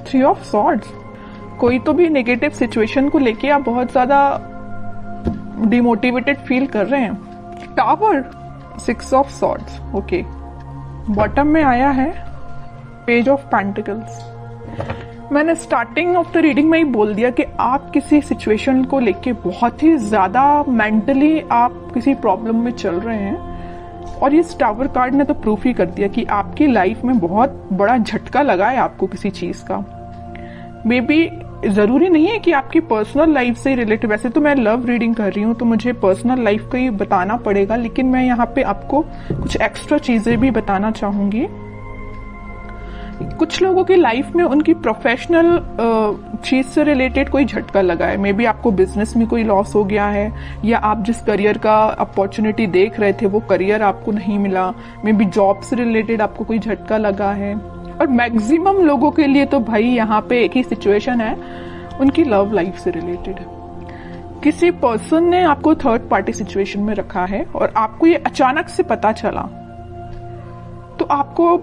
Three of swords, कोई तो भी नेगेटिव सिचुएशन को लेके आप बहुत ज्यादा डिमोटिवेटेड फील कर रहे हैं। Tower, six of swords, okay. Bottom में आया है पेज ऑफ पेंटिकल्स। मैंने स्टार्टिंग ऑफ द रीडिंग में ही बोल दिया कि आप किसी सिचुएशन को लेके बहुत ही ज्यादा मेंटली आप किसी प्रॉब्लम में चल रहे हैं, और ये टावर कार्ड ने तो प्रूफ ही कर दिया कि आपकी लाइफ में बहुत बड़ा झटका लगा है आपको किसी चीज का। मे बी जरूरी नहीं है कि आपकी पर्सनल लाइफ से रिलेटेड, वैसे तो मैं लव रीडिंग कर रही हूँ तो मुझे पर्सनल लाइफ का ही बताना पड़ेगा, लेकिन मैं यहाँ पे आपको कुछ एक्स्ट्रा चीजें भी बताना चाहूंगी। कुछ लोगों की लाइफ में उनकी प्रोफेशनल चीज से रिलेटेड कोई झटका लगा है। मे बी आपको बिजनेस में कोई लॉस हो गया है, या आप जिस करियर का अपॉर्चुनिटी देख रहे थे वो करियर आपको नहीं मिला। मे बी जॉब से रिलेटेड आपको कोई झटका लगा है। और मैक्सिमम लोगों के लिए तो भाई यहाँ पे एक ही सिचुएशन है, उनकी लव लाइफ से रिलेटेड। किसी पर्सन ने आपको थर्ड पार्टी सिचुएशन में रखा है और आपको ये अचानक से पता चला, तो आपको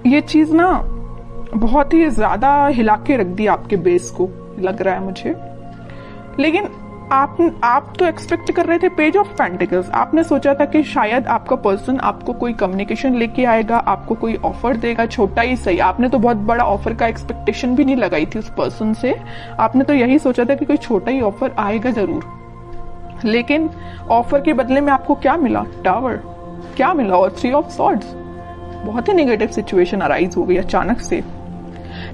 ये चीज ना बहुत ही ज्यादा हिला के रख दी आपके बेस को, लग रहा है मुझे। लेकिन आप तो एक्सपेक्ट कर रहे थे पेज ऑफ पेंटिकल्स। आपने सोचा था कि शायद आपका पर्सन आपको कोई कम्युनिकेशन लेके आएगा, आपको कोई ऑफर देगा, छोटा ही सही। आपने तो बहुत बड़ा ऑफर का एक्सपेक्टेशन भी नहीं लगाई थी उस पर्सन से। आपने तो यही सोचा था कि कोई छोटा ही ऑफर आएगा जरूर। लेकिन ऑफर के बदले में आपको क्या मिला? टावर। क्या मिला? और थ्री ऑफ सॉर्ड्स। बहुत ही नेगेटिव सिचुएशन अराइज हो गई अचानक से।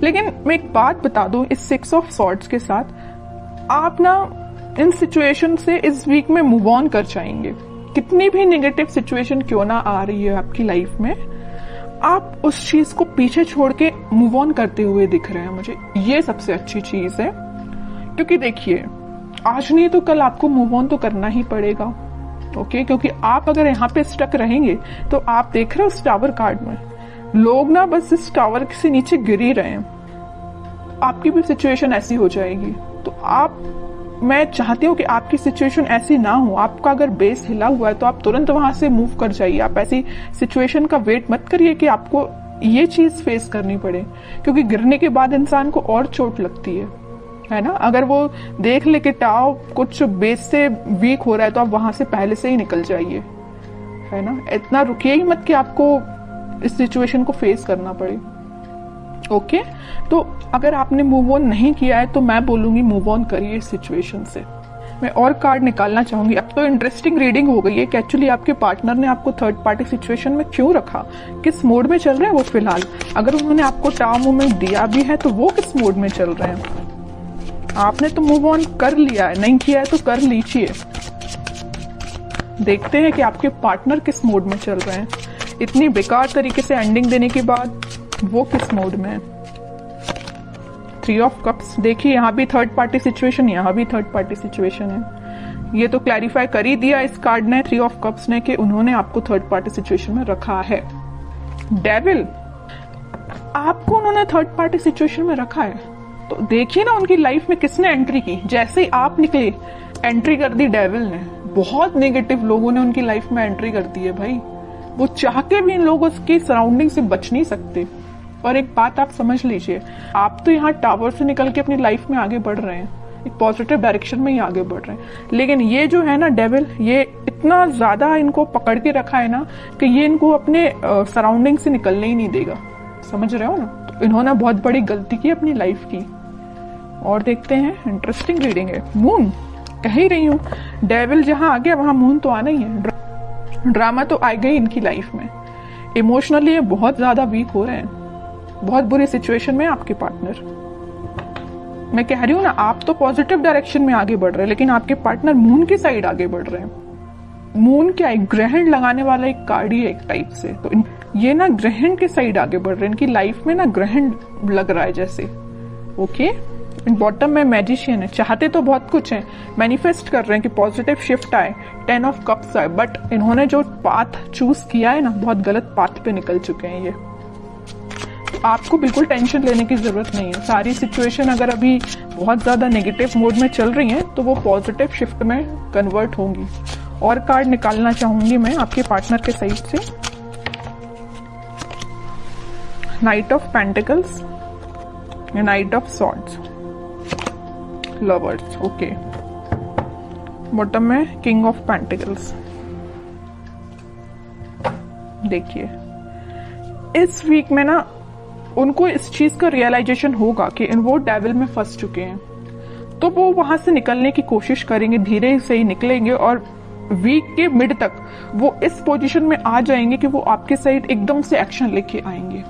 लेकिन मैं एक बात बता दूं, इस सिक्स ऑफ सॉर्ड्स के साथ आप ना इन सिचुएशन से इस वीक में मूव ऑन कर जाएंगे। कितनी भी नेगेटिव सिचुएशन क्यों ना आ रही है आपकी लाइफ में, आप उस चीज को पीछे छोड़ के मूव ऑन करते हुए दिख रहे हैं मुझे। ये सबसे अच्छी चीज है, क्योंकि देखिए आज नहीं तो कल आपको मूव ऑन तो करना ही पड़ेगा। ओके, क्योंकि आप अगर यहाँ पे स्टक रहेंगे तो आप देख रहे हो उस टावर कार्ड में लोग ना बस इस टावर से नीचे गिर ही रहे हैं। आपकी भी सिचुएशन ऐसी हो जाएगी। तो मैं चाहती हूँ कि आपकी सिचुएशन ऐसी ना हो। आपका अगर बेस हिला हुआ है तो आप तुरंत वहां से मूव कर जाइए। आप ऐसी सिचुएशन का वेट मत करिए कि आपको ये चीज फेस करनी पड़े, क्योंकि गिरने के बाद इंसान को और चोट लगती है ना। अगर वो देख ले कि टाव कुछ बेस से वीक हो रहा है तो आप वहां से पहले से ही निकल जाइए, है ना। इतना रुकिए ही मत कि आपको इस सिचुएशन को फेस करना पड़े। ओके, तो अगर आपने मूव ऑन नहीं किया है तो मैं बोलूंगी मूव ऑन करिए इस सिचुएशन से। मैं और कार्ड निकालना चाहूंगी। अब तो इंटरेस्टिंग रीडिंग हो गई है कि एक्चुअली आपके पार्टनर ने आपको थर्ड पार्टी सिचुएशन में क्यों रखा, किस मोड में चल रहे हैं वो फिलहाल। अगर उन्होंने आपको टाव मूवमेंट दिया भी है तो वो किस मोड में चल रहे हैं। आपने तो मूव ऑन कर लिया है, नहीं किया है तो कर लीजिए। देखते हैं कि आपके पार्टनर किस मोड में चल रहे हैं। इतनी बेकार तरीके से एंडिंग देने के बाद वो किस मोड में है। थ्री ऑफ कप्स, देखिए यहाँ भी थर्ड पार्टी सिचुएशन, यहाँ भी थर्ड पार्टी सिचुएशन है। ये तो क्लैरिफाई कर ही दिया इस कार्ड ने, थ्री ऑफ कप्स ने, कि उन्होंने आपको थर्ड पार्टी सिचुएशन में रखा है। डेविल, आपको उन्होंने थर्ड पार्टी सिचुएशन में रखा है तो देखिए ना उनकी लाइफ में किसने एंट्री की। जैसे ही आप निकले एंट्री कर दी डेविल ने। बहुत नेगेटिव लोगों ने उनकी लाइफ में एंट्री कर दी है भाई। वो चाह के भी इन लोगों की सराउंडिंग से बच नहीं सकते। और एक बात आप समझ लीजिए, आप तो यहाँ टावर से निकल के अपनी लाइफ में आगे बढ़ रहे हैं, एक पॉजिटिव डायरेक्शन में ही आगे बढ़ रहे हैं। लेकिन ये जो है ना डेविल, ये इतना ज्यादा इनको पकड़ के रखा है ना कि ये इनको अपने सराउंडिंग से निकलने ही नहीं देगा। समझ रहे हो ना। तो इन्होंने बहुत बड़ी गलती की अपनी लाइफ की। और देखते हैं, इंटरेस्टिंग रीडिंग है। मून, कह ही रही हूँ डेविल जहां आ गया वहां मून तो आना ही है। ड्रामा तो आ गई इनकी लाइफ में। इमोशनली ये बहुत ज्यादा वीक हो रहे हैं, बहुत बुरी सिचुएशन में आपके पार्टनर। मैं कह रही हूँ ना, आप तो पॉजिटिव डायरेक्शन में आगे बढ़ रहे हैं, लेकिन आपके पार्टनर मून की साइड आगे बढ़ रहे हैं। मून क्या है? ग्रहण लगाने वाला एक कार्ड ही है एक टाइप से। तो ये ना ग्रहण के साइड आगे बढ़ रहे हैं। इनकी लाइफ में ना ग्रहण लग रहा है जैसे। ओके, बॉटम में मैजिशियन है। चाहते तो बहुत कुछ है, मैनिफेस्ट कर रहे हैं कि पॉजिटिव शिफ्ट आए, 10 ऑफ कप्स आए, बट इन्होंने जो पाथ चूज किया है ना, बहुत गलत पाथ पे निकल चुके हैं ये। तो आपको बिल्कुल टेंशन लेने की जरूरत नहीं है। सारी सिचुएशन अगर अभी बहुत ज्यादा नेगेटिव मोड में चल रही है तो वो पॉजिटिव शिफ्ट में कन्वर्ट होंगी। और कार्ड निकालना चाहूंगी मैं आपके पार्टनर के साइड से। Night of pentacles, night of swords, lovers, okay. Bottom में किंग ऑफ पेंटिकल्स। देखिए इस वीक में ना उनको इस चीज का रियलाइजेशन होगा कि वो डेविल में फंस चुके हैं, तो वो वहां से निकलने की कोशिश करेंगे, धीरे से ही निकलेंगे और वीक के मिड तक वो इस पोजीशन में आ जाएंगे कि वो आपके साइड एकदम से एक्शन लेके आएंगे।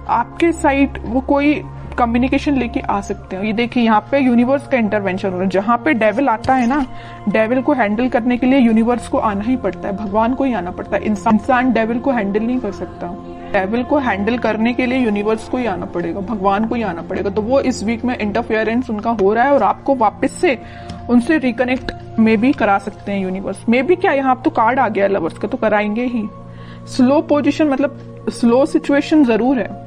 आपके साइड वो कोई कम्युनिकेशन लेके आ सकते हैं। ये देखिए यहाँ पे यूनिवर्स का इंटरवेंशन हो रहा है। जहां पे डेविल आता है ना, डेविल को हैंडल करने के लिए यूनिवर्स को आना ही पड़ता है, भगवान को ही आना पड़ता है। इंसान डेविल को हैंडल नहीं कर सकता। डेविल को हैंडल करने के लिए यूनिवर्स को ही आना पड़ेगा, भगवान को ही आना पड़ेगा। तो वो इस वीक में इंटरफेरेंस उनका हो रहा है और आपको वापस से उनसे रिकनेक्ट में भी करा सकते हैं यूनिवर्स में भी। क्या यहाँ तो कार्ड आ गया लवर्स का, तो कराएंगे ही। स्लो पोजीशन मतलब स्लो सिचुएशन जरूर है।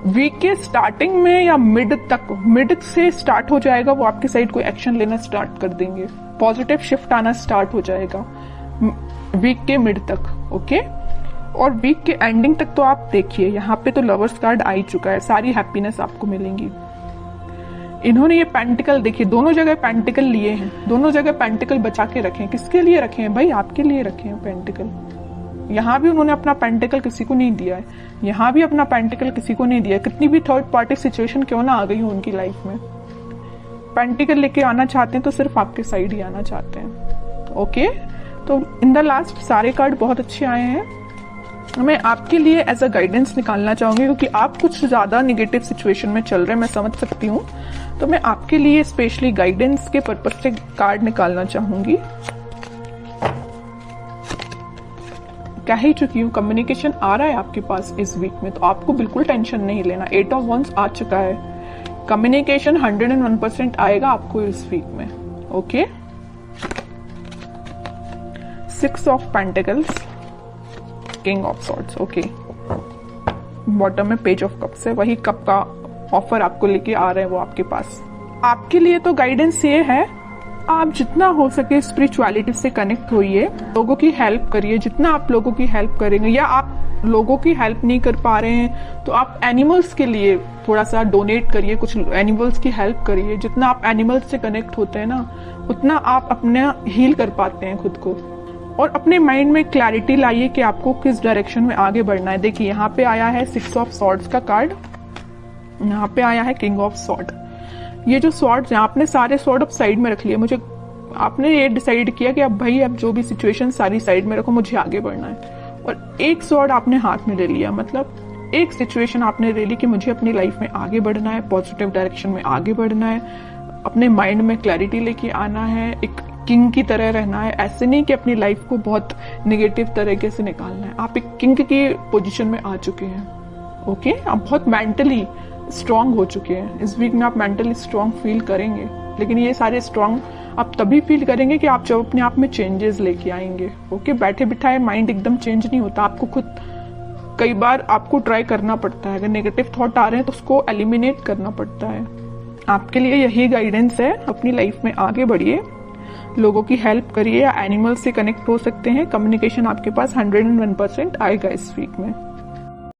वीक के स्टार्टिंग में या मिड तक, मिड से स्टार्ट हो जाएगा, वो आपकी साइड कोई एक्शन लेना स्टार्ट कर देंगे, पॉजिटिव शिफ्ट आना स्टार्ट हो जाएगा वीक के मिड तक, ओके। और वीक के एंडिंग तक तो आप देखिए यहाँ पे तो लवर्स कार्ड आ ही चुका है, सारी हैप्पीनेस आपको मिलेंगी। इन्होंने ये पेंटिकल देखिए, दोनों जगह पेंटिकल लिए हैं, दोनों जगह पेंटिकल बचा के रखे हैं। किसके लिए रखे हैं भाई? आपके लिए रखे हैं पेंटिकल। यहाँ भी उन्होंने अपना पेंटिकल किसी को नहीं दिया है, यहाँ भी अपना पेंटिकल किसी को नहीं दिया है। कितनी भी थर्ड पार्टी सिचुएशन क्यों ना आ गई हो उनकी लाइफ में, पेंटिकल लेके आना चाहते हैं तो सिर्फ आपके साइड ही आना चाहते हैं, ओके। तो इन द लास्ट सारे कार्ड बहुत अच्छे आए हैं। मैं आपके लिए एज अ गाइडेंस निकालना चाहूंगी, क्योंकि आप कुछ ज्यादा निगेटिव सिचुएशन में चल रहे हैं, मैं समझ सकती हूँ। तो मैं आपके लिए स्पेशली गाइडेंस के पर्पज से कार्ड निकालना चाहूंगी। कह ही चुकी हूँ, कम्युनिकेशन आ रहा है आपके पास इस वीक में, तो आपको बिल्कुल टेंशन नहीं लेना। 8 ऑफ वंस आ चुका है, कम्युनिकेशन 101% आएगा आपको इस वीक में, okay. 6 of pentacles, king of swords, okay. Bottom में पेज ऑफ कप्स है, वही कप का ऑफर आपको लेके आ रहे हैं वो आपके पास। आपके लिए तो गाइडेंस ये है, आप जितना हो सके स्पिरिचुअलिटी से कनेक्ट होइए, लोगों की हेल्प करिए। जितना आप लोगों की हेल्प करेंगे, या आप लोगों की हेल्प नहीं कर पा रहे हैं तो आप एनिमल्स के लिए थोड़ा सा डोनेट करिए, कुछ एनिमल्स की हेल्प करिए। जितना आप एनिमल्स से कनेक्ट होते हैं ना, उतना आप अपना हील कर पाते हैं खुद को। और अपने माइंड में क्लैरिटी लाइए कि आपको किस डायरेक्शन में आगे बढ़ना है। देखिए यहाँ पे आया है 6 ऑफ सॉर्ड्स का कार्ड, यहाँ पे आया है किंग ऑफ सॉर्ड। ये जो सॉर्ड्स हैं, आपने सारे सॉर्ड अब साइड में रख लिए। मुझे आपने ये डिसाइड किया कि अब भाई अब जो भी सिचुएशन सारी साइड में रखो, मुझे आगे बढ़ना है। और एक सॉर्ड आपने हाथ में ले लिया, मतलब एक सिचुएशन आपने ले ली कि मुझे अपनी लाइफ में आगे बढ़ना है, पॉजिटिव डायरेक्शन में आगे बढ़ना है, अपने माइंड में क्लैरिटी लेके आना है, एक किंग की तरह रहना है। ऐसे नहीं कि अपनी लाइफ को बहुत निगेटिव तरीके से निकालना है। आप एक किंग की पोजीशन में आ चुके हैं, ओके। आप बहुत मेंटली स्ट्रांग हो चुके हैं। इस वीक में आप मेंटली स्ट्रांग फील करेंगे, लेकिन ये सारे स्ट्रांग आप तभी फील करेंगे कि आप जब अपने आप में चेंजेस लेके आएंगे, ओके। बैठे बिठाए माइंड एकदम चेंज नहीं होता, आपको खुद कई बार आपको ट्राई करना पड़ता है। अगर नेगेटिव थॉट आ रहे हैं तो उसको एलिमिनेट करना पड़ता है। आपके लिए यही गाइडेंस है, अपनी लाइफ में आगे बढ़िए, लोगों की हेल्प करिए, या एनिमल से कनेक्ट हो सकते हैं। कम्युनिकेशन आपके पास 101% आएगा इस वीक में।